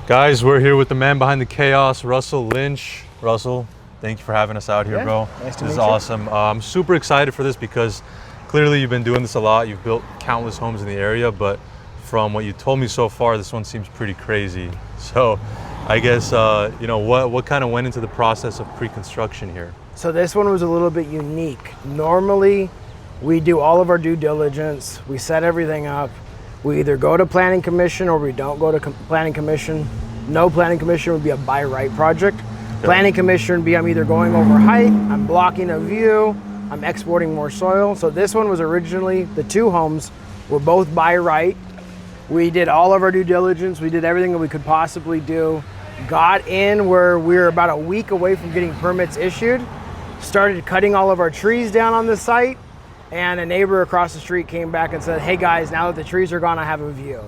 Guys, we're here with the man behind the chaos, Russel Linch. Russell, thank you for having us out here, bro. Nice to meet you. This is awesome. I'm super excited for this because clearly you've been doing this a lot. You've built countless homes in the area, but from what you told me so far, this one seems pretty crazy. So I guess, what kind of went into the process of pre-construction here? So this one was a little bit unique. Normally, we do all of our due diligence. We set everything up. We either go to planning commission or we don't go to planning commission. No planning commission would be a by right project. Okay. Planning commission would be I'm either going over height, I'm blocking a view, I'm exporting more soil. So this one was originally, the two homes were both by right. We did all of our due diligence. We did everything that we could possibly do. Got in where we were about a week away from getting permits issued. Started cutting all of our trees down on the site. And a neighbor across the street came back and said, hey guys, now that the trees are gone, I have a view.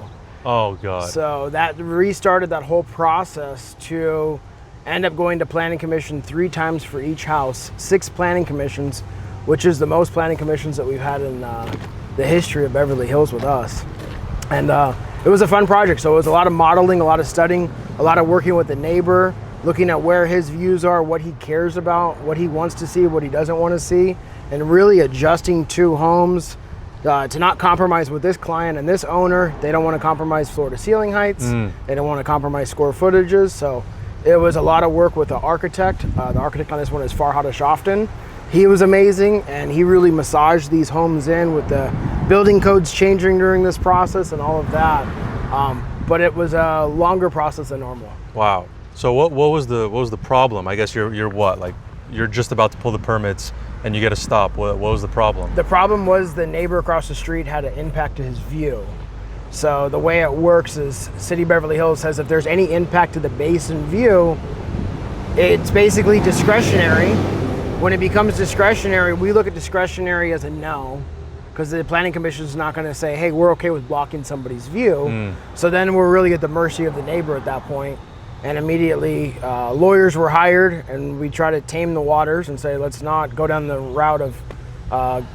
Oh God. So that restarted that whole process to end up going to planning commission 3 times for each house, 6 planning commissions, which is the most planning commissions that we've had in the history of Beverly Hills with us. And it was a fun project. So it was a lot of modeling, a lot of studying, a lot of working with the neighbor, looking at where his views are, what he cares about, what he wants to see, what he doesn't want to see, and really adjusting 2 homes to not compromise with this client and this owner. They don't want to compromise floor to ceiling heights. They don't want to compromise square footages. So it was a lot of work with the architect. The architect on this one is Farhad Shofton. He was amazing, and he really massaged these homes in with the building codes changing during this process and all of that. But it was a longer process than normal. Wow. So what was the problem? I guess you're what, like you're just about to pull the permits and you get to stop. What was the problem? The problem was the neighbor across the street had an impact to his view. So the way it works is City Beverly Hills says if there's any impact to the basin view, it's basically discretionary. When it becomes discretionary, we look at discretionary as a no, because the planning commission is not going to say, hey, we're okay with blocking somebody's view. So then we're really at the mercy of the neighbor at that point. And immediately lawyers were hired, and we try to tame the waters and say, let's not go down the route of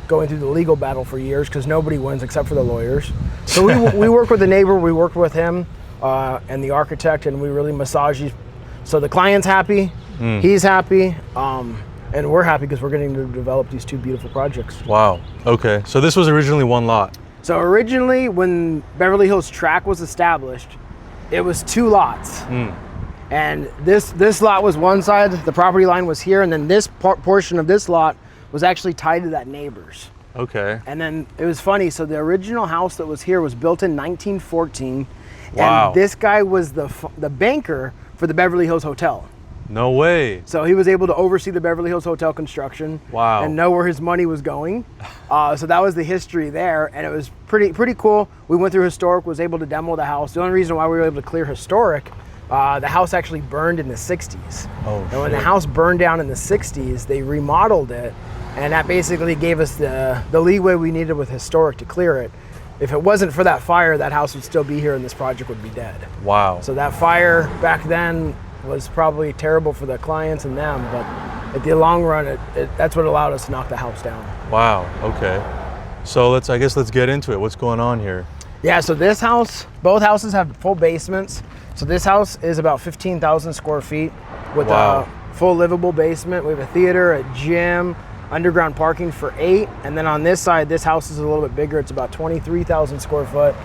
going through the legal battle for years, because nobody wins except for the lawyers. So we worked with the neighbor, we worked with him and the architect, and we really massaged. So the client's happy, he's happy, and we're happy because we're getting to develop these 2 beautiful projects. Wow. Okay. So this was originally 1 lot. So originally, when Beverly Hills Track was established, it was 2 lots. And this lot was one side, the property line was here, and then this portion of this lot was actually tied to that neighbor's. Okay. And then it was funny, so the original house that was here was built in 1914. Wow. And this guy was the banker for the Beverly Hills Hotel. No way. So he was able to oversee the Beverly Hills Hotel construction. Wow. And know where his money was going. So that was the history there, and it was pretty cool. We went through historic, was able to demo the house. The only reason why we were able to clear historic, the house actually burned in the 60s. Oh, and when the house burned down in the 60s, they remodeled it, and that basically gave us the leeway we needed with historic to clear it. If it wasn't for that fire, that house would still be here and this project would be dead. Wow. So that fire back then was probably terrible for the clients and them, but at the long run, that's what allowed us to knock the house down. Wow. Okay. So let's get into it. What's going on here? Yeah, so this house, both houses have full basements. So this house is about 15,000 square feet with a full livable basement. We have a theater, a gym, underground parking for 8. And then on this side, this house is a little bit bigger. It's about 23,000 square foot,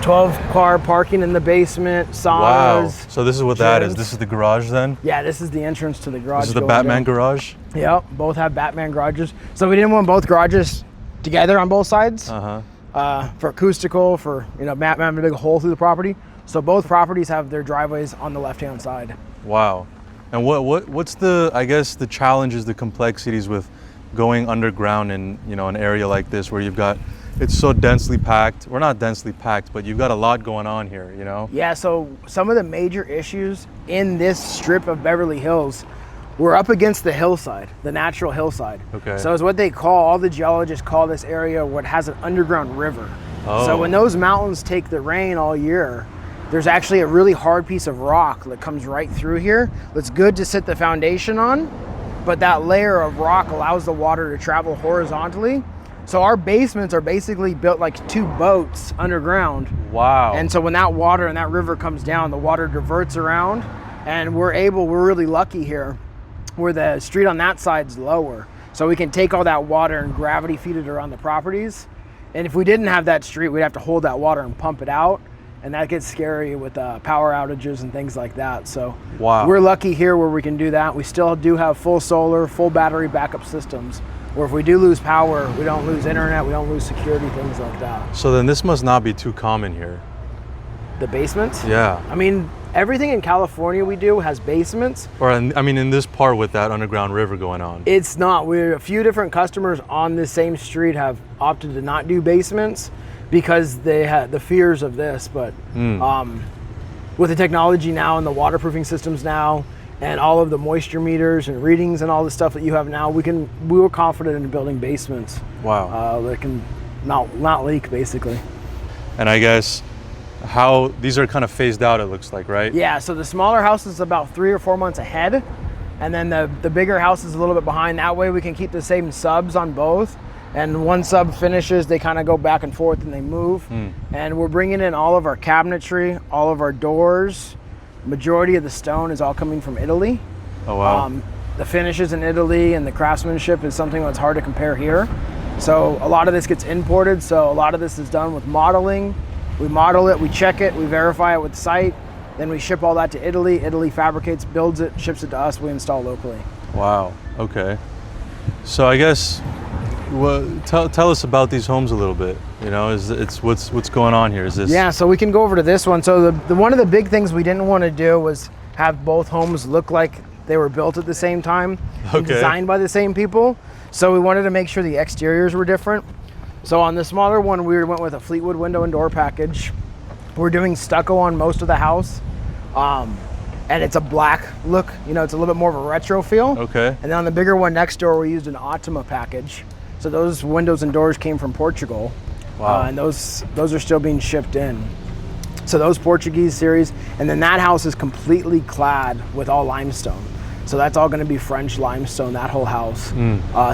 12-car parking in the basement, saunas. Wow. So this is what that is. This is the garage then? Yeah, this is the entrance to the garage. This is the Batman garage? Yep, both have Batman garages. So we didn't want both garages together on both sides. For acoustical, for Batman having a big hole through the property. So both properties have their driveways on the left-hand side. Wow. And what's the challenges, the complexities with going underground in an area like this where it's so densely packed? We're not densely packed, but you've got a lot going on here, Yeah, so some of the major issues in this strip of Beverly Hills, we're up against the hillside, the natural hillside. Okay. So it's what all the geologists call this area what has an underground river. Oh. So when those mountains take the rain all year, there's actually a really hard piece of rock that comes right through here that's good to set the foundation on, but that layer of rock allows the water to travel horizontally So our basements are basically built like 2 boats underground. Wow. And so when that water and that river comes down, the water diverts around, and we're really lucky here where the street on that side's lower. So we can take all that water and gravity feed it around the properties. And if we didn't have that street, we'd have to hold that water and pump it out. And that gets scary with power outages and things like that. So wow. We're lucky here where we can do that. We still do have full solar, full battery backup systems, where if we do lose power, we don't lose internet, we don't lose security, things like that. So then this must not be too common here. The basements? Yeah. I mean, everything in California we do has basements. Or in this part with that underground river going on. It's not. A few different customers on the same street have opted to not do basements because they had the fears of this. But with the technology now and the waterproofing systems now, and all of the moisture meters and readings and all the stuff that you have now, we were confident in building basements. Wow. That can not leak, basically. And I guess how these are kind of phased out, it looks like, right? Yeah, so the smaller house is about 3 or 4 months ahead, and then the bigger house is a little bit behind. That way we can keep the same subs on both, and one sub finishes, they kind of go back and forth and they move. And we're bringing in all of our cabinetry, all of our doors. Majority of the stone is all coming from Italy. Oh wow. The finishes in Italy and the craftsmanship is something that's hard to compare here. So a lot of this gets imported, so a lot of this is done with modeling. We model it, we check it, we verify it with the site, then we ship all that to Italy. Italy fabricates, builds it, ships it to us, we install locally. Wow, okay. So I guess, tell us about these homes a little bit. You know, it's what's going on here? Is this? Yeah, so we can go over to this one. So the one of the big things we didn't want to do was have both homes look like they were built at the same time, and designed by the same people. So we wanted to make sure the exteriors were different. So on the smaller one, we went with a Fleetwood window and door package. We're doing stucco on most of the house. And it's a black look, you know, it's a little bit more of a retro feel. Okay. And then on the bigger one next door, we used an Optima package. So those windows and doors came from Portugal. Wow. And those are still being shipped in. So those Portuguese series, and then that house is completely clad with all limestone. So that's all going to be French limestone, that whole house.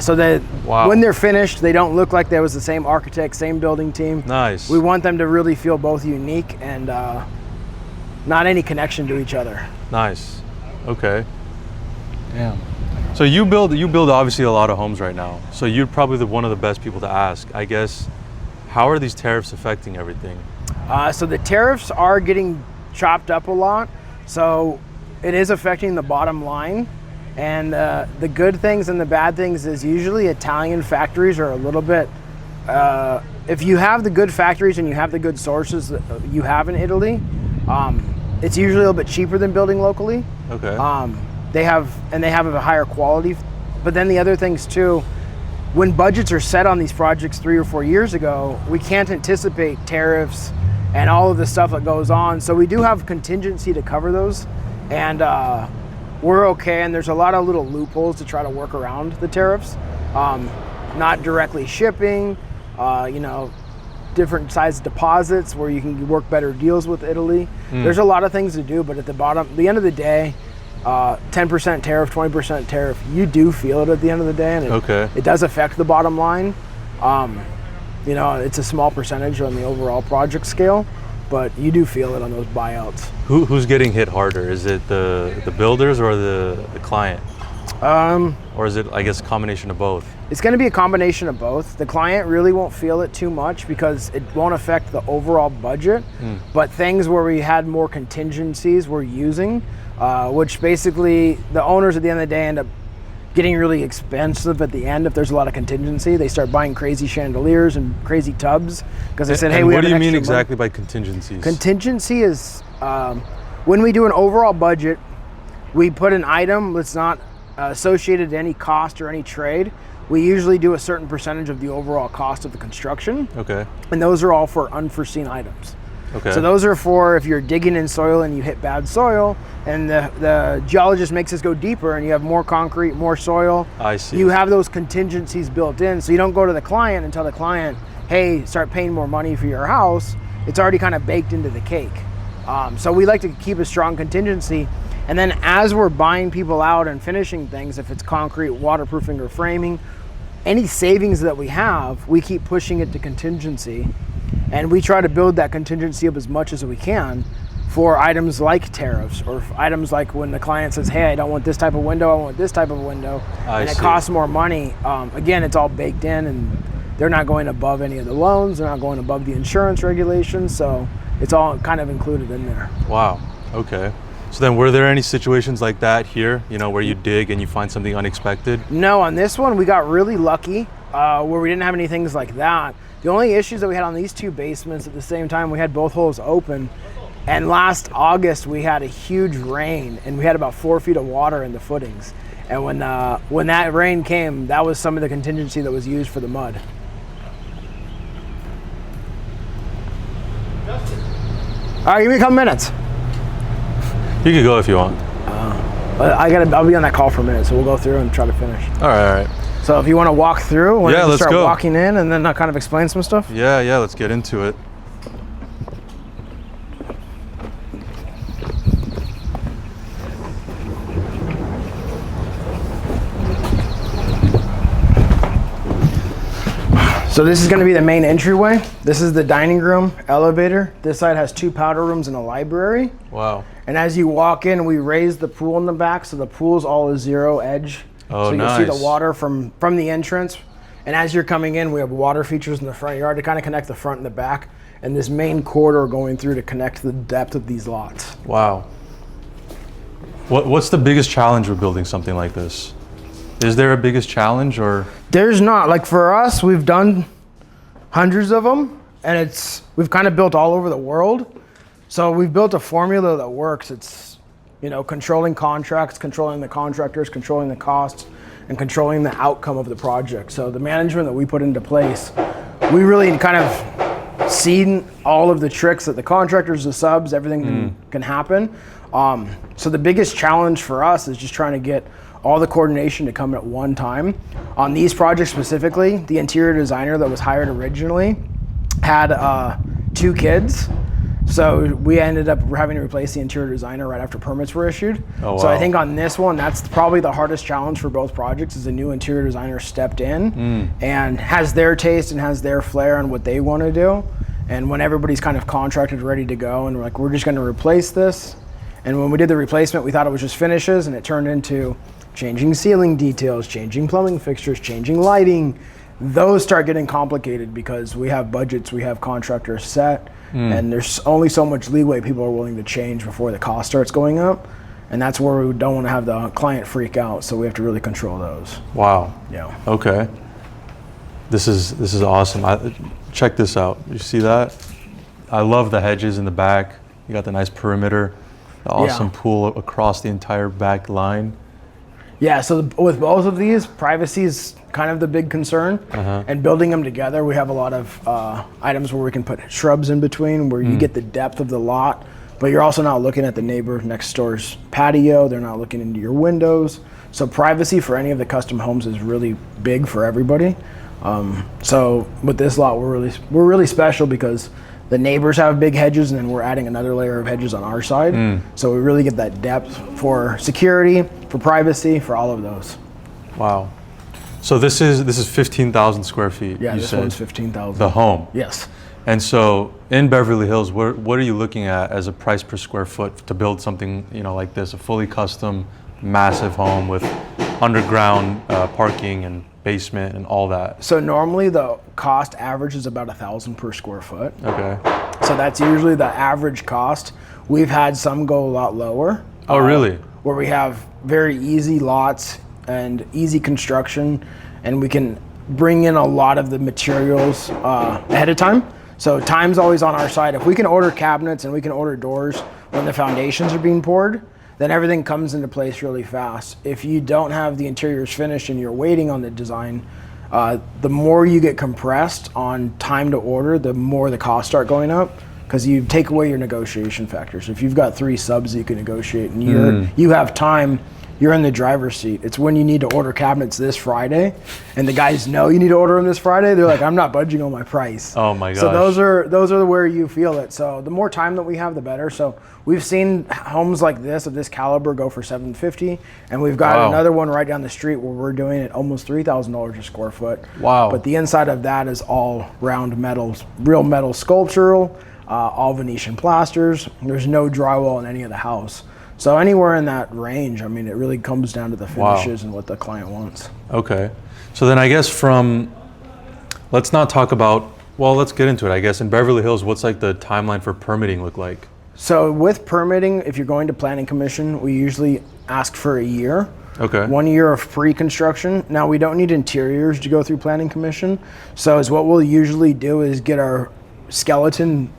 So that when they're finished, they don't look like there was the same architect, same building team. Nice. We want them to really feel both unique and not any connection to each other. Nice. Okay. Damn. So you build obviously a lot of homes right now. So you're probably one of the best people to ask, I guess. How are these tariffs affecting everything? So the tariffs are getting chopped up a lot. So it is affecting the bottom line. And the good things and the bad things is usually Italian factories are a little bit, if you have the good factories and you have the good sources that you have in Italy, it's usually a little bit cheaper than building locally. Okay. They have a higher quality. But then the other things too, when budgets are set on these projects 3 or 4 years ago, we can't anticipate tariffs and all of the stuff that goes on. So we do have contingency to cover those, and we're okay. And there's a lot of little loopholes to try to work around the tariffs. Not directly shipping, different size deposits where you can work better deals with Italy. There's a lot of things to do, but at the end of the day, 10% tariff, 20% tariff, you do feel it at the end of the day, and it does affect the bottom line. It's a small percentage on the overall project scale, but you do feel it on those buyouts. Who's getting hit harder? Is it the builders or the client? Or is it, I guess, a combination of both? It's going to be a combination of both. The client really won't feel it too much because it won't affect the overall budget, but things where we had more contingencies we're using, which basically the owners at the end of the day end up getting really expensive at the end. If there's a lot of contingency, they start buying crazy chandeliers and crazy tubs because they said, hey, we have an extra money. What do you mean exactly by contingencies? Contingency is when we do an overall budget, we put an item that's not associated to any cost or any trade. We usually do a certain percentage of the overall cost of the construction. Okay. And those are all for unforeseen items. Okay. So those are for if you're digging in soil and you hit bad soil and the geologist makes us go deeper and you have more concrete, more soil. I see. You have those contingencies built in. So you don't go to the client and tell the client, hey, start paying more money for your house. It's already kind of baked into the cake. So we like to keep a strong contingency. And then as we're buying people out and finishing things, if it's concrete, waterproofing, or framing, any savings that we have, we keep pushing it to contingency, and we try to build that contingency up as much as we can for items like tariffs, or items like when the client says, hey, I don't want this type of window, I want this type of window, and it costs more money. Again, it's all baked in, and they're not going above any of the loans, they're not going above the insurance regulations, so it's all kind of included in there. Wow, okay. So then were there any situations like that here, you know, where you dig and you find something unexpected? No, on this one, we got really lucky where we didn't have any things like that. The only issues that we had on these two basements at the same time, we had both holes open. And last August, we had a huge rain, and we had about 4 feet of water in the footings. And when that rain came, that was some of the contingency that was used for the mud. All right, give me a couple minutes. You can go if you want. I'll be on that call for a minute, so we'll go through and try to finish. All right. So if you want to walk through, let's start go. walking in, and then I'll kind of explain some stuff. Yeah, let's get into it. So this is going to be the main entryway. This is the dining room, elevator. This side has 2 powder rooms and a library. Wow. And as you walk in, we raise the pool in the back, so the pool's all a zero edge. Oh, so nice. you'll see the water from the entrance. And as you're coming in, we have water features in the front yard to kind of connect the front and the back, and this main corridor going through to connect the depth of these lots. Wow. What's the biggest challenge with building something like this? Is there a biggest challenge, or? There's not. Like for us, we've done hundreds of them, and we've kind of built all over the world. So we've built a formula that works. It's, you know, controlling contracts, controlling the contractors, controlling the costs, and controlling the outcome of the project. So the management that we put into place, we really kind of seen all of the tricks that the contractors, the subs, everything can happen. So the biggest challenge for us is just trying to get all the coordination to come at one time. On these projects specifically, the interior designer that was hired originally had 2 kids. So we ended up having to replace the interior designer right after permits were issued. Oh, wow. So I think on this one, that's probably the hardest challenge for both projects, is a new interior designer stepped in and has their taste and has their flair on what they want to do. And when everybody's kind of contracted, ready to go, and we're like, we're just going to replace this. And when we did the replacement, we thought it was just finishes, and it turned into changing ceiling details, changing plumbing fixtures, changing lighting. Those start getting complicated because we have budgets, we have contractors set, and there's only so much leeway people are willing to change before the cost starts going up. And that's where we don't want to have the client freak out, so we have to really control those. Wow. Yeah. Okay. This is awesome. Check this out. You see that? I love the hedges in the back. You got the nice perimeter, the awesome pool across the entire back line. Yeah, so with both of these, privacy is kind of the big concern. And building them together, we have a lot of items where we can put shrubs in between, where you get the depth of the lot, but you're also not looking at the neighbor next door's patio. They're not looking into your windows. So privacy for any of the custom homes is really big for everybody. So with this lot, we're really special because the neighbors have big hedges, and then we're adding another layer of hedges on our side. So we really get that depth for security, for privacy, for all of those. Wow. So this is 15,000 square feet. Yeah, you this said. one's 15,000. The home. Yes. And so in Beverly Hills, what are you looking at as a price per square foot to build something, you know, like this, a fully custom, massive home with underground parking and basement and all that? So normally the cost average is about $1,000 per square foot. Okay. So that's usually the average cost. We've had some go a lot lower. Oh, really? Where we have very easy lots and easy construction, and we can bring in a lot of the materials ahead of time. So time's always on our side. If we can order cabinets and we can order doors when the foundations are being poured, then everything comes into place really fast. If you don't have the interiors finished and you're waiting on the design, the more you get compressed on time to order, the more the costs start going up, because you take away your negotiation factors. If you've got 3 subs that you can negotiate and you have time, you're in the driver's seat. It's when you need to order cabinets this Friday, and the guys know you need to order them this Friday. They're like, I'm not budging on my price. Oh my gosh. So those are where you feel it. So the more time that we have, the better. So we've seen homes like this of this caliber go for $750, and we've got another one right down the street where we're doing it almost $3,000 a square foot. Wow. But the inside of that is all round metals, real metal sculptural, all Venetian plasters. There's no drywall in any of the house. So anywhere in that range, I mean, it really comes down to the finishes and what the client wants. Okay. So then I guess let's not talk about, well, let's get into it. I guess in Beverly Hills, what's like the timeline for permitting look like? So with permitting, if you're going to planning commission, we usually ask for a year. Okay. 1 year of pre-construction. Now we don't need interiors to go through planning commission. So what we'll usually do is get our skeleton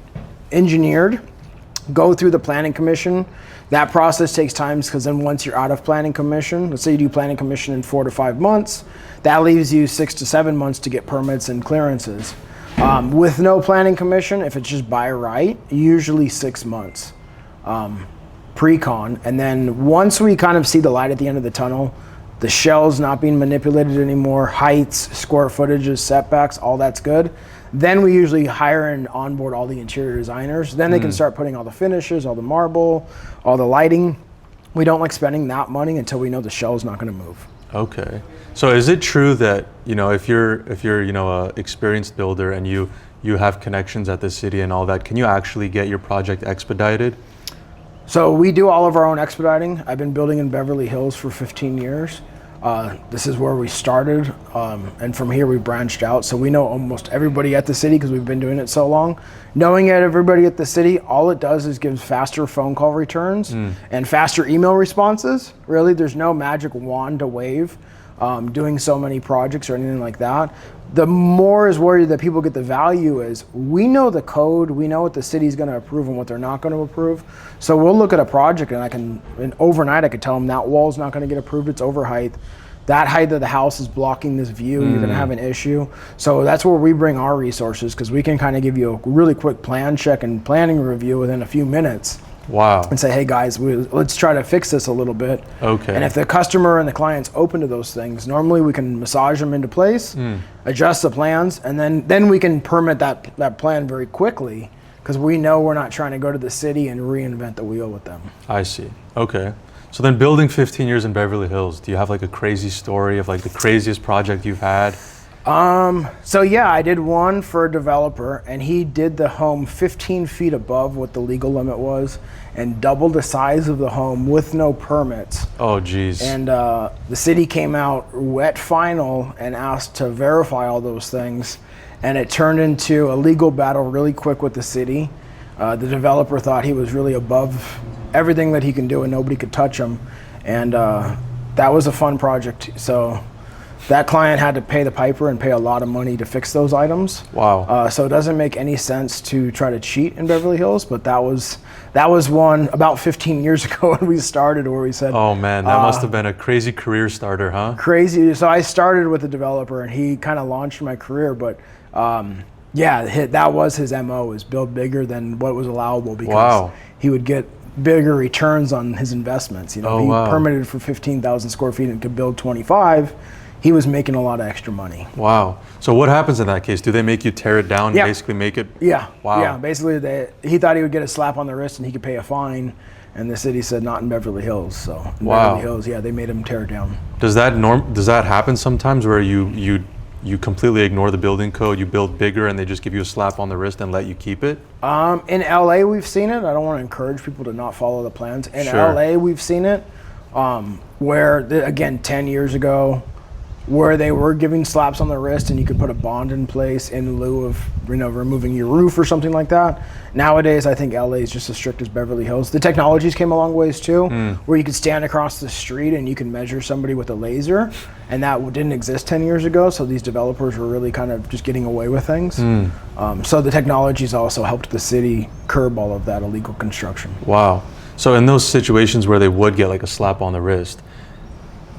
engineered, go through the planning commission. That process takes time because then once you're out of planning commission, let's say you do planning commission in 4 to 5 months, that leaves you 6 to 7 months to get permits and clearances. With no planning commission, if it's just by right, usually 6 months pre-con. And then once we kind of see the light at the end of the tunnel, the shell's not being manipulated anymore, heights, square footages, setbacks, all that's good. Then we usually hire and onboard all the interior designers. Then they can start putting all the finishes, all the marble, all the lighting. We don't like spending that money until we know the shell's not gonna move. Okay. So is it true that, if you're a experienced builder and you have connections at the city and all that, can you actually get your project expedited? So we do all of our own expediting. I've been building in Beverly Hills for 15 years. This is where we started, and from here we branched out. So we know almost everybody at the city because we've been doing it so long. Knowing everybody at the city, all it does is gives faster phone call returns and faster email responses. Really, there's no magic wand to wave doing so many projects or anything like that. The more is where that people get the value is we know the code, we know what the city's going to approve and what they're not going to approve. So we'll look at a project and overnight I could tell them that wall's not going to get approved, it's over height. That height of the house is blocking this view, you're going to have an issue. So that's where we bring our resources because we can kind of give you a really quick plan check and planning review within a few minutes. Wow. And say, hey guys, let's try to fix this a little bit. Okay. And if the customer and the client's open to those things, normally we can massage them into place, adjust the plans, and then we can permit that plan very quickly because we know we're not trying to go to the city and reinvent the wheel with them. I see. Okay. So then building 15 years in Beverly Hills, do you have like a crazy story of like the craziest project you've had? So yeah, I did one for a developer and he did the home 15 feet above what the legal limit was and doubled the size of the home with no permits. Oh geez. And the city came out wet final and asked to verify all those things. And it turned into a legal battle really quick with the city. The developer thought he was really above everything that he can do and nobody could touch him. And that was a fun project. So that client had to pay the piper and pay a lot of money to fix those items. Wow. So it doesn't make any sense to try to cheat in Beverly Hills, but that was one about 15 years ago when we started where we said, oh man, that must have been a crazy career starter, huh? Crazy. So I started with a developer and he kind of launched my career, but yeah, that was his MO, is build bigger than what was allowable because he would get bigger returns on his investments. He permitted for 15,000 square feet and could build 25. He was making a lot of extra money. Wow. So what happens in that case? Do they make you tear it down and basically make it? Yeah. Wow. Yeah. Basically, he thought he would get a slap on the wrist and he could pay a fine, and the city said not in Beverly Hills. So in Beverly Hills, yeah, they made him tear it down. Does that happen sometimes where you completely ignore the building code, you build bigger, and they just give you a slap on the wrist and let you keep it? In LA, we've seen it. I don't want to encourage people to not follow the plans. In LA, we've seen it where, again, 10 years ago, where they were giving slaps on the wrist and you could put a bond in place in lieu of removing your roof or something like that. Nowadays, I think LA is just as strict as Beverly Hills. The technologies came a long ways too, where you could stand across the street and you can measure somebody with a laser, and that didn't exist 10 years ago, so these developers were really kind of just getting away with things. So the technologies also helped the city curb all of that illegal construction. Wow. So in those situations where they would get like a slap on the wrist,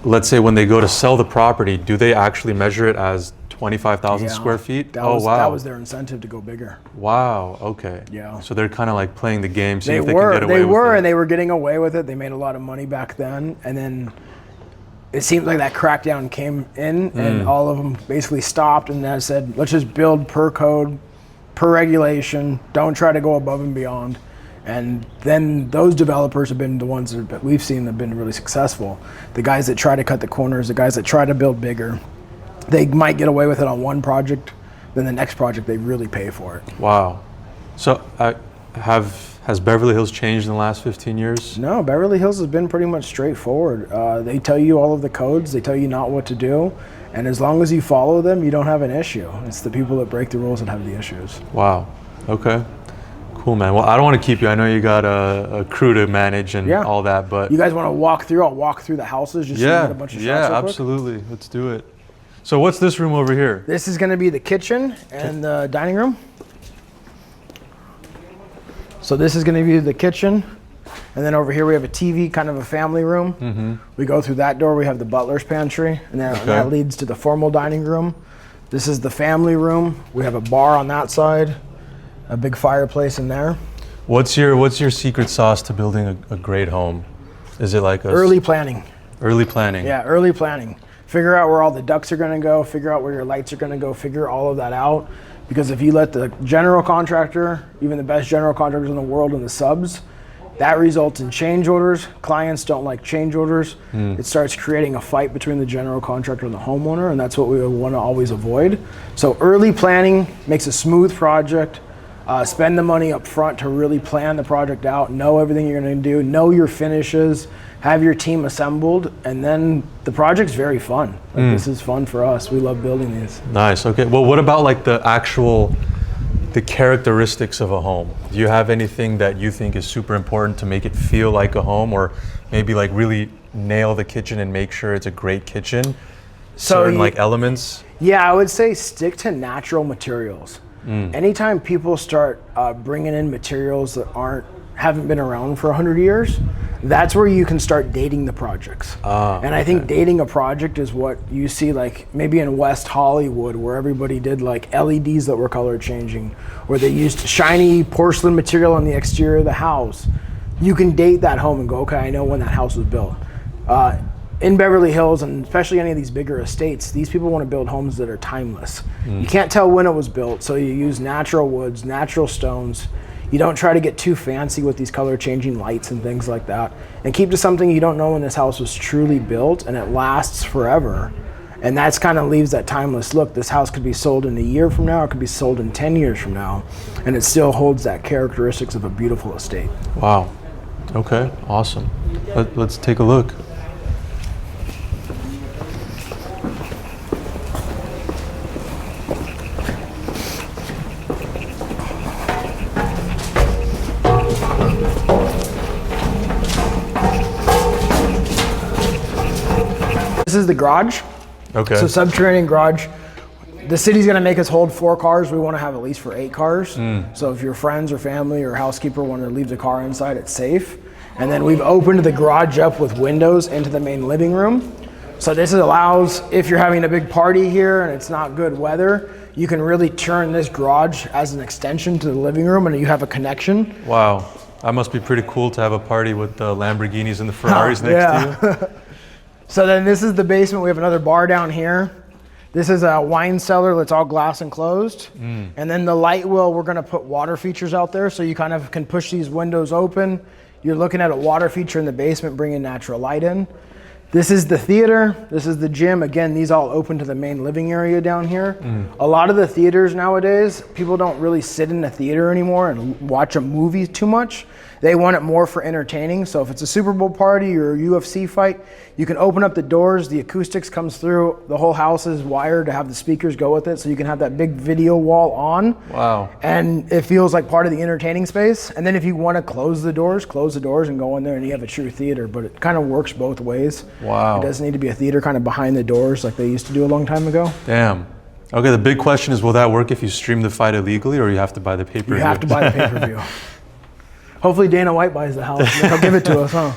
let's say when they go to sell the property, do they actually measure it as 25,000 square feet? That was their incentive to go bigger. Wow, okay. Yeah. So they're kind of like playing the game, seeing if They can get away with it. And they were getting away with it. They made a lot of money back then. And then it seems like that crackdown came in and all of them basically stopped and then said, let's just build per code, per regulation, don't try to go above and beyond. And then those developers have been the ones that we've seen that have been really successful. The guys that try to cut the corners, the guys that try to build bigger, they might get away with it on one project, then the next project they really pay for it. Wow. So has Beverly Hills changed in the last 15 years? No, Beverly Hills has been pretty much straightforward. They tell you all of the codes, they tell you not what to do, and as long as you follow them, you don't have an issue. It's the people that break the rules that have the issues. Wow. Okay. Cool, man. Well, I don't want to keep you. I know you got a crew to manage and all that, but you guys want to walk through? I'll walk through the houses just so you get a bunch of shots. Yeah, absolutely. Let's do it. So what's this room over here? This is going to be the kitchen and the dining room. So this is going to be the kitchen, and then over here we have a TV, kind of a family room. We go through that door, we have the butler's pantry, and then that leads to the formal dining room. This is the family room. We have a bar on that side, a big fireplace in there. What's your secret sauce to building a great home? Is it like early planning? Early planning. Yeah, early planning. Figure out where all the ducts are going to go, figure out where your lights are going to go, figure all of that out. Because if you let the general contractor, even the best general contractors in the world, and the subs, that results in change orders. Clients don't like change orders. It starts creating a fight between the general contractor and the homeowner, and that's what we want to always avoid. So early planning makes a smooth project. Spend the money up front to really plan the project out, know everything you're going to do, know your finishes, have your team assembled, and then the project's very fun. Like, this is fun for us. We love building these. Nice. Okay. Well, what about like the characteristics of a home? Do you have anything that you think is super important to make it feel like a home, or maybe like really nail the kitchen and make sure it's a great kitchen? So certain like elements? Yeah, I would say stick to natural materials. Anytime people start bringing in materials that haven't been around for 100 years, that's where you can start dating the projects. And I think dating a project is what you see like maybe in West Hollywood, where everybody did like LEDs that were color changing, or they used shiny porcelain material on the exterior of the house. You can date that home and go, okay, I know when that house was built. In Beverly Hills, and especially any of these bigger estates, these people want to build homes that are timeless. You can't tell when it was built, so you use natural woods, natural stones. You don't try to get too fancy with these color changing lights and things like that. And keep to something you don't know when this house was truly built, and it lasts forever. And that's kind of leaves that timeless look. This house could be sold in a year from now, it could be sold in 10 years from now, and it still holds that characteristics of a beautiful estate. Wow. Okay, awesome. Let's take a look. This is the garage. Okay. So subterranean garage. The city's gonna make us hold 4 cars. We wanna have at least for 8 cars. So if your friends or family or housekeeper wanna leave the car inside, it's safe. And then we've opened the garage up with windows into the main living room. So this allows, if you're having a big party here and it's not good weather, you can really turn this garage as an extension to the living room and you have a connection. Wow. That must be pretty cool to have a party with the Lamborghinis and the Ferraris next to you. So then this is the basement. We have another bar down here. This is a wine cellar that's all glass enclosed. And then the light wheel, we're gonna put water features out there so you kind of can push these windows open. You're looking at a water feature in the basement, bringing natural light in. This is the theater. This is the gym. Again, these all open to the main living area down here. A lot of the theaters nowadays, people don't really sit in the theater anymore and watch a movie too much. They want it more for entertaining. So if it's a Super Bowl party or a UFC fight, you can open up the doors, the acoustics comes through, the whole house is wired to have the speakers go with it, so you can have that big video wall on. Wow. And it feels like part of the entertaining space. And then if you want to close the doors and go in there and you have a true theater, but it kind of works both ways. Wow. It doesn't need to be a theater kind of behind the doors like they used to do a long time ago. Damn. Okay, the big question is, will that work if you stream the fight illegally, or you have to buy the pay-per-view? You have to buy the pay-per-view. Hopefully Dana White buys the house. He'll give it to us, huh?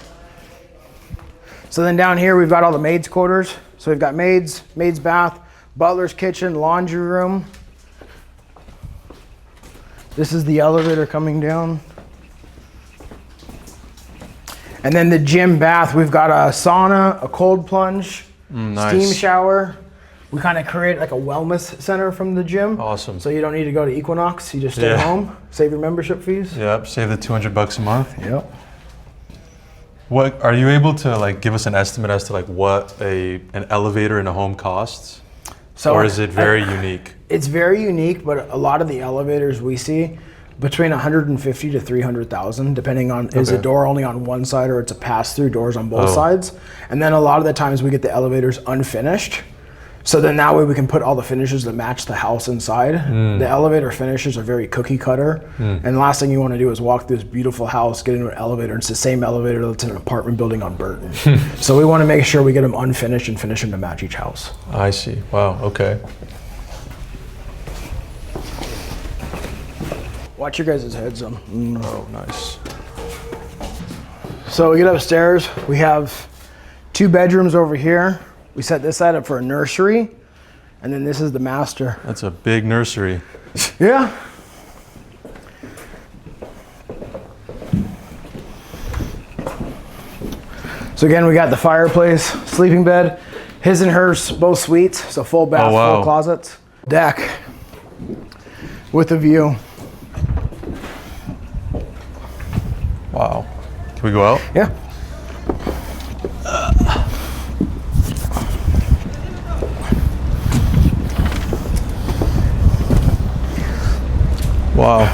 So then down here we've got all the maids' quarters. So we've got maid's bath, butler's kitchen, laundry room. This is the elevator coming down. And then the gym bath, we've got a sauna, a cold plunge, steam shower. We kind of create like a wellness center from the gym. Awesome. So you don't need to go to Equinox. You just stay home, save your membership fees. Yep, save the $200 a month. Yep. What are you able to like give us an estimate as to like what an elevator in a home costs? So, or is it very unique? It's very unique, but a lot of the elevators we see between 150 to 300,000, depending on is the door only on one side or it's a pass-through doors on both sides. And then a lot of the times we get the elevators unfinished. So then that way we can put all the finishes that match the house inside. The elevator finishes are very cookie cutter. And the last thing you want to do is walk through this beautiful house, get into an elevator, and it's the same elevator that's in an apartment building on Burton. So we want to make sure we get them unfinished and finish them to match each house. I see. Wow, okay. Watch your guys' heads on. Oh, nice. So we get upstairs, we have 2 bedrooms over here. We set this side up for a nursery, and then this is the master. That's a big nursery. Yeah. So again, we got the fireplace, sleeping bed, his and hers, both suites, so full bath, full closets. Deck with a view. Wow. Can we go out? Yeah. Wow.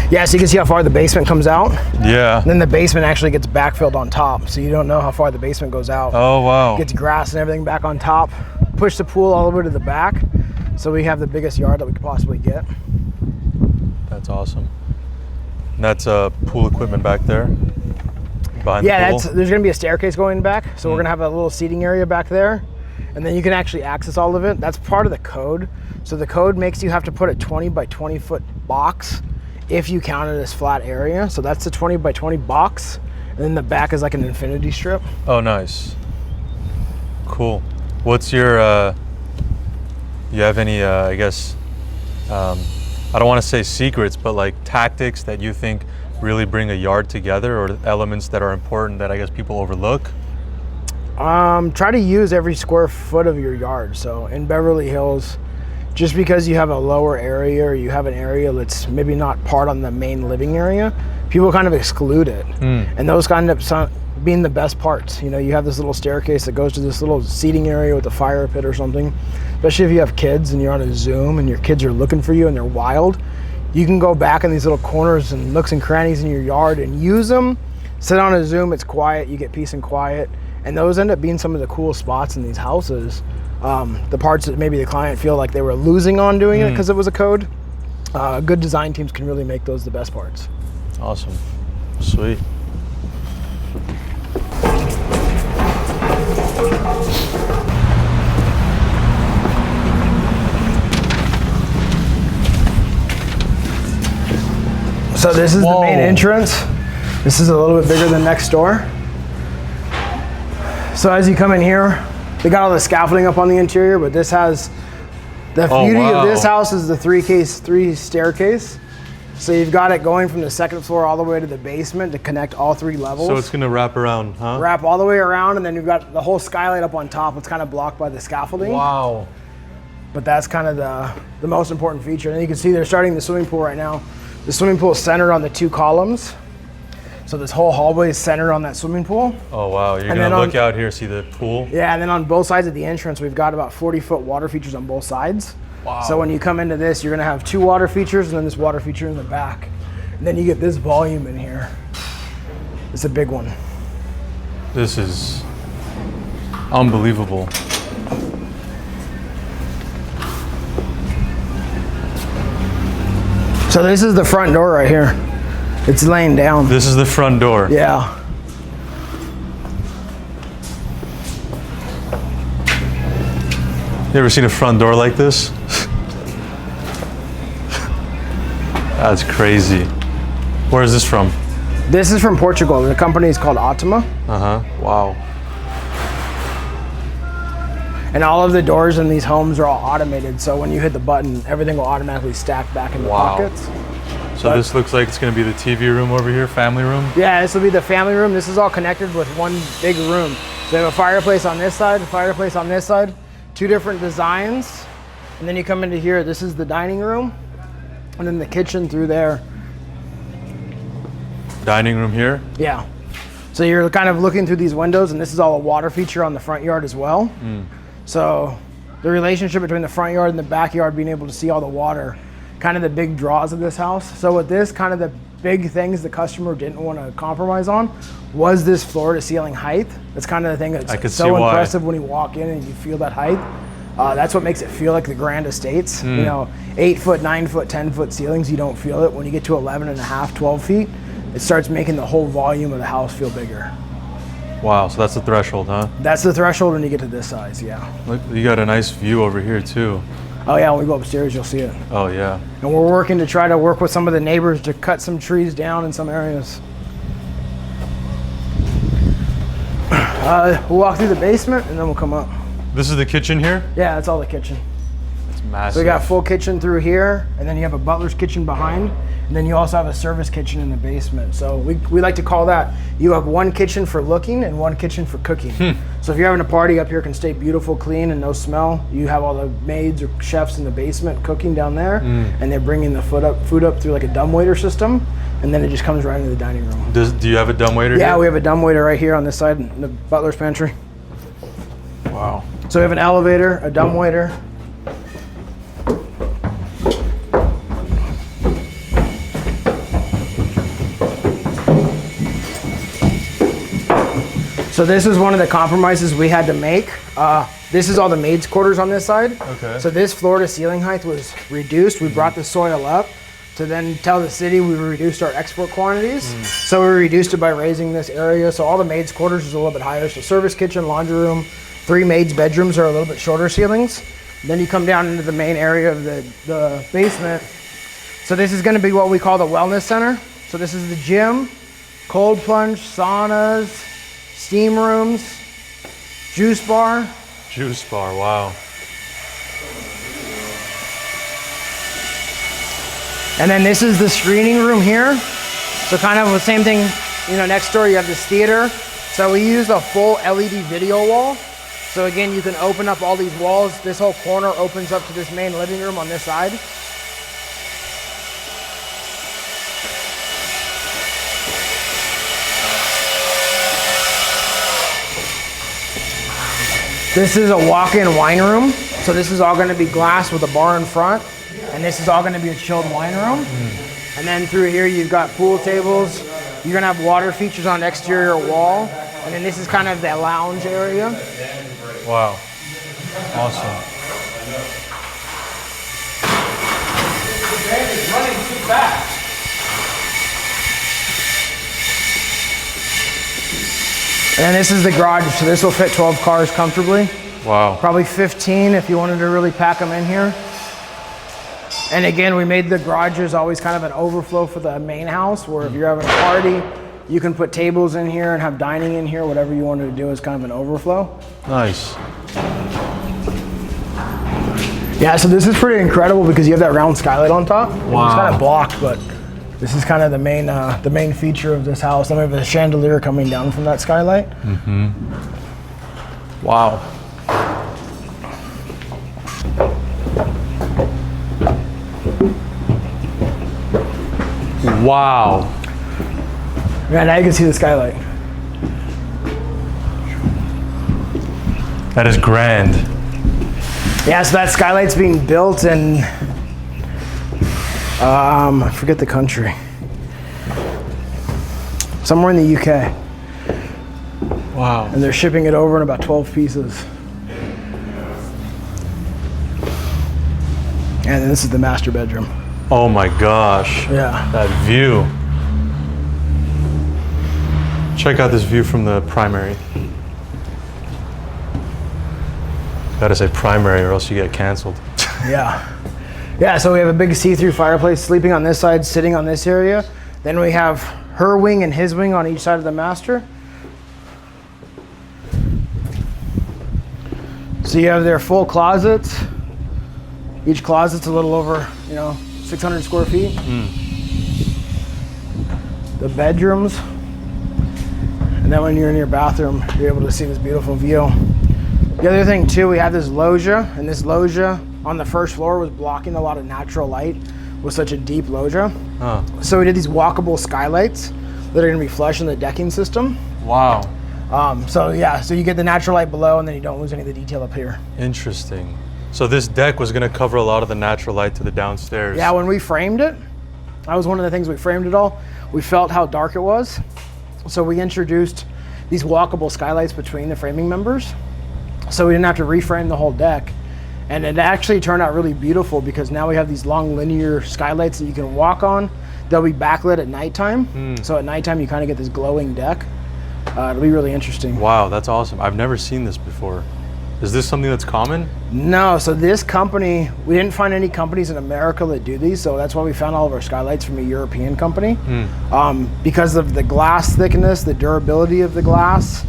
Yeah, so you can see how far the basement comes out. Yeah. And then the basement actually gets backfilled on top, so you don't know how far the basement goes out. Oh, wow. Gets grass and everything back on top. Push the pool all the way to the back, so we have the biggest yard that we could possibly get. That's awesome. And that's pool equipment back there? Behind the pool? There's gonna be a staircase going back, so we're gonna have a little seating area back there, and then you can actually access all of it. That's part of the code. So the code makes you have to put a 20 by 20 foot box if you count it as flat area. So that's the 20 by 20 box, and then the back is like an infinity strip. Oh, nice. Cool. What's your, you have any, I guess, I don't want to say secrets, but like tactics that you think really bring a yard together, or elements that are important that I guess people overlook? Try to use every square foot of your yard. So in Beverly Hills, just because you have a lower area or you have an area that's maybe not part on the main living area, people kind of exclude it. And those kind of being the best parts. You know, you have this little staircase that goes to this little seating area with a fire pit or something. Especially if you have kids and you're on a Zoom and your kids are looking for you and they're wild, you can go back in these little corners and nooks and crannies in your yard and use them. Sit on a Zoom, it's quiet, you get peace and quiet. And those end up being some of the cool spots in these houses. The parts that maybe the client feel like they were losing on doing it because it was a code. Good design teams can really make those the best parts. Awesome. Sweet. So this is the main entrance. This is a little bit bigger than next door. So as you come in here, they got all the scaffolding up on the interior, but this has, the beauty of this house is the three staircase. So you've got it going from the second floor all the way to the basement to connect all 3 levels. So it's gonna wrap around, huh? Wrap all the way around, and then you've got the whole skylight up on top. It's kind of blocked by the scaffolding. Wow. But that's kind of the most important feature. And you can see they're starting the swimming pool right now. The swimming pool is centered on the 2 columns. So this whole hallway is centered on that swimming pool. Oh, wow. You're going to look out here, see the pool? Yeah, and then on both sides of the entrance, we've got about 40-foot water features on both sides. Wow. So when you come into this, you're going to have 2 water features and then this water feature in the back. And then you get this volume in here. It's a big one. This is unbelievable. So this is the front door right here. It's laying down. This is the front door. Yeah. You ever seen a front door like this? That's crazy. Where is this from? This is from Portugal. The company is called Optima. Wow. And all of the doors in these homes are all automated. So when you hit the button, everything will automatically stack back in the pockets. So So this looks like it's going to be the TV room over here, family room. Yeah, this will be the family room. This is all connected with one big room. So you have a fireplace on this side, a fireplace on this side, 2 different designs. And then you come into here, this is the dining room, and then the kitchen through there. Dining room here? Yeah. So you're kind of looking through these windows, and this is all a water feature on the front yard as well. So the relationship between the front yard and the backyard, being able to see all the water, kind of the big draws of this house. So with this, kind of the big things the customer didn't want to compromise on was this floor to ceiling height. That's kind of the thing that's so impressive when you walk in and you feel that height. That's what makes it feel like the grand estates. You know, 8 foot, 9 foot, 10 foot ceilings, you don't feel it. When you get to 11 and a half, 12 feet, it starts making the whole volume of the house feel bigger. Wow, so that's the threshold, huh? That's the threshold when you get to this size, yeah. Look, you got a nice view over here too. Oh yeah, when we go upstairs, you'll see it. Oh yeah. And we're working to try to work with some of the neighbors to cut some trees down in some areas. We'll walk through the basement and then we'll come up. This is the kitchen here? Yeah, that's all the kitchen. It's massive. So we got full kitchen through here, and then you have a butler's kitchen behind, and then you also have a service kitchen in the basement. So we like to call that, you have one kitchen for looking and one kitchen for cooking. So if you're having a party up here, it can stay beautiful, clean, and no smell. You have all the maids or chefs in the basement cooking down there, and they're bringing the food up through like a dumbwaiter system, and then it just comes right into the dining room. Do you have a dumbwaiter Yeah, here? we have a dumbwaiter right here on this side in the butler's pantry. Wow. So we have an elevator, a dumbwaiter. So this is one of the compromises we had to make. This is all the maids' quarters on this side. Okay. So this floor to ceiling height was reduced. We brought the soil up to then tell the city we reduced our export quantities. So we reduced it by raising this area. So all the maids' quarters is a little bit higher. So service kitchen, laundry room, 3 maids' bedrooms are a little bit shorter ceilings. Then you come down into the main area of the basement. So this is gonna be what we call the wellness center. So this is the gym, cold plunge, saunas, steam rooms, juice bar. Juice bar, wow. And then this is the screening room here. So kind of the same thing, you know, next door you have this theater. So we use a full LED video wall. So again, you can open up all these walls. This whole corner opens up to this main living room on this side. This is a walk-in wine room. So this is all gonna be glass with a bar in front. And this is all gonna be a chilled wine room. And then through here, you've got pool tables. You're gonna have water features on the exterior wall. And then this is kind of the lounge area. Wow. Awesome. It's running too fast. And this is the garage, so this will fit 12 cars comfortably. Wow. Probably 15 if you wanted to really pack them in here. And again, we made the garages always kind of an overflow for the main house, where if you're having a party, you can put tables in here and have dining in here. Whatever you wanted to do is kind of an overflow. Nice. Yeah, so this is pretty incredible because you have that round skylight on top. Wow. It's kind of blocked, but this is kind of the main feature of this house. Then we have a chandelier coming down from that skylight. Wow. Wow. Yeah, now you can see the skylight. That is grand. Yeah, so that skylight's being built in, I forget the country. Somewhere in the UK. Wow. And they're shipping it over in about 12 pieces. And then this is the master bedroom. Oh my gosh. Yeah. That view. Check out this view from the primary. Gotta say primary or else you get canceled. Yeah. Yeah, so we have a big see-through fireplace sleeping on this side, sitting on this area. Then we have her wing and his wing on each side of the master. So you have their full closets. Each closet's a little over, 600 square feet. the bedrooms. And then when you're in your bathroom, you're able to see this beautiful view. The other thing too, we have this loggia, and this loggia on the first floor was blocking a lot of natural light with such a deep loggia. So we did these walkable skylights that are gonna be flush in the decking system. Wow. So you get the natural light below and then you don't lose any of the detail up here. Interesting. So this deck was gonna cover a lot of the natural light to the downstairs. Yeah, when we framed it, that was one of the things we framed it all. We felt how dark it was. So we introduced these walkable skylights between the framing members. So we didn't have to reframe the whole deck. And it actually turned out really beautiful because now we have these long linear skylights that you can walk on. They'll be backlit at nighttime. So at nighttime you kind of get this glowing deck. It'll be really interesting. Wow, that's awesome. I've never seen this before. Is this something that's common? No, so this company, we didn't find any companies in America that do these, so that's why we found all of our skylights from a European company. Because of the glass thickness, the durability of the glass,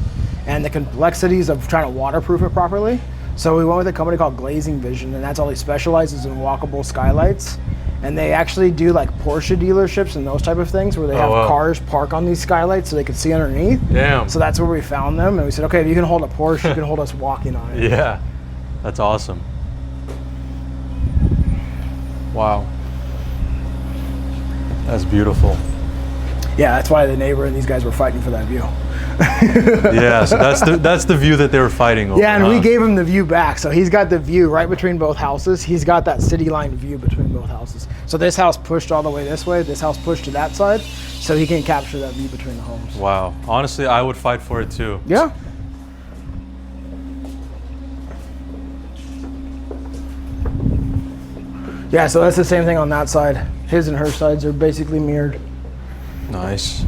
and the complexities of trying to waterproof it properly. So we went with a company called Glazing Vision, and that's all he specializes in walkable skylights. And they actually do like Porsche dealerships and those type of things where they have cars park on these skylights so they can see underneath. Damn. So that's where we found them, and we said, okay, if you can hold a Porsche, you can hold us walking on it. Yeah, that's awesome. Wow. That's beautiful. Yeah, that's why the neighbor and these guys were fighting for that view. Yeah, so that's the view that they were fighting over. Yeah, and we gave him the view back. So he's got the view right between both houses. He's got that city line view between both houses. So this house pushed all the way this way, this house pushed to that side, so he can capture that view between the homes. Wow. Honestly, I would fight for it too. Yeah. Yeah, so that's the same thing on that side. His and her sides are basically mirrored. Nice.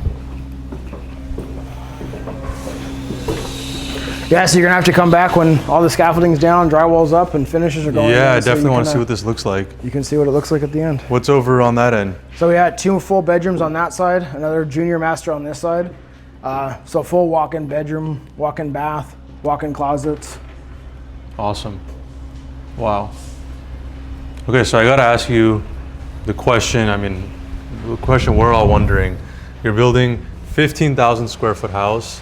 Yeah, so you're gonna have to come back when all the scaffolding's down, drywall's up, and finishes are going in. Yeah, I definitely want to see what this looks like. You can see what it looks like at the end. What's over on that end? So we had 2 full bedrooms on that side, another junior master on this side. So full walk-in bedroom, walk-in bath, walk-in closets. Awesome. Wow. Okay, so I gotta ask you the question, the question we're all wondering. You're building 15,000 square foot house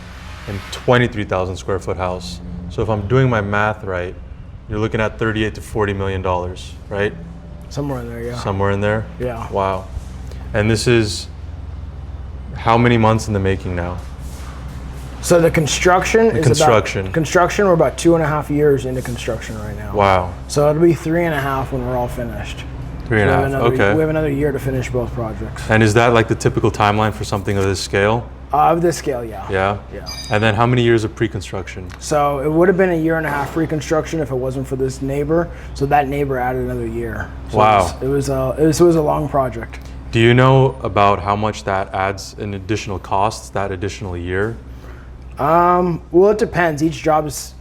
and 23,000 square foot house. So if I'm doing my math right, you're looking at 38 to $40 million, right? Somewhere in there, yeah. Somewhere in there? Yeah. Wow. And this is how many months in the making now? So the construction is construction. We're about 2.5 years into construction right now. Wow. So it'll be 3.5 when we're all finished. 3.5, okay. We have another year to finish both projects. And is that like the typical timeline for something of this scale? Of this scale, yeah. Yeah? Yeah. And then how many years of pre-construction? So it would have been 1.5 years pre-construction if it wasn't for this neighbor. So that neighbor added another year. So wow. It was a long project. Do you know about how much that adds in additional costs, that additional year? Well, it depends. Each job is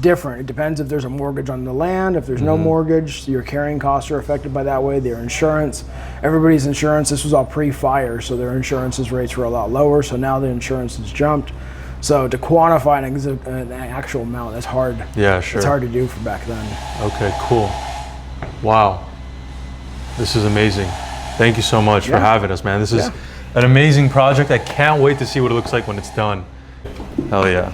different. It depends if there's a mortgage on the land. If there's no mortgage, your carrying costs are affected by that way. Their insurance, everybody's insurance, this was all pre-fire, so their insurances rates were a lot lower. So now the insurance has jumped. So to quantify an actual amount, that's hard. Yeah, sure. It's hard to do for back then. Okay, cool. Wow. This is amazing. Thank you so much for having us, man. This is an amazing project. I can't wait to see what it looks like when it's done. Hell yeah.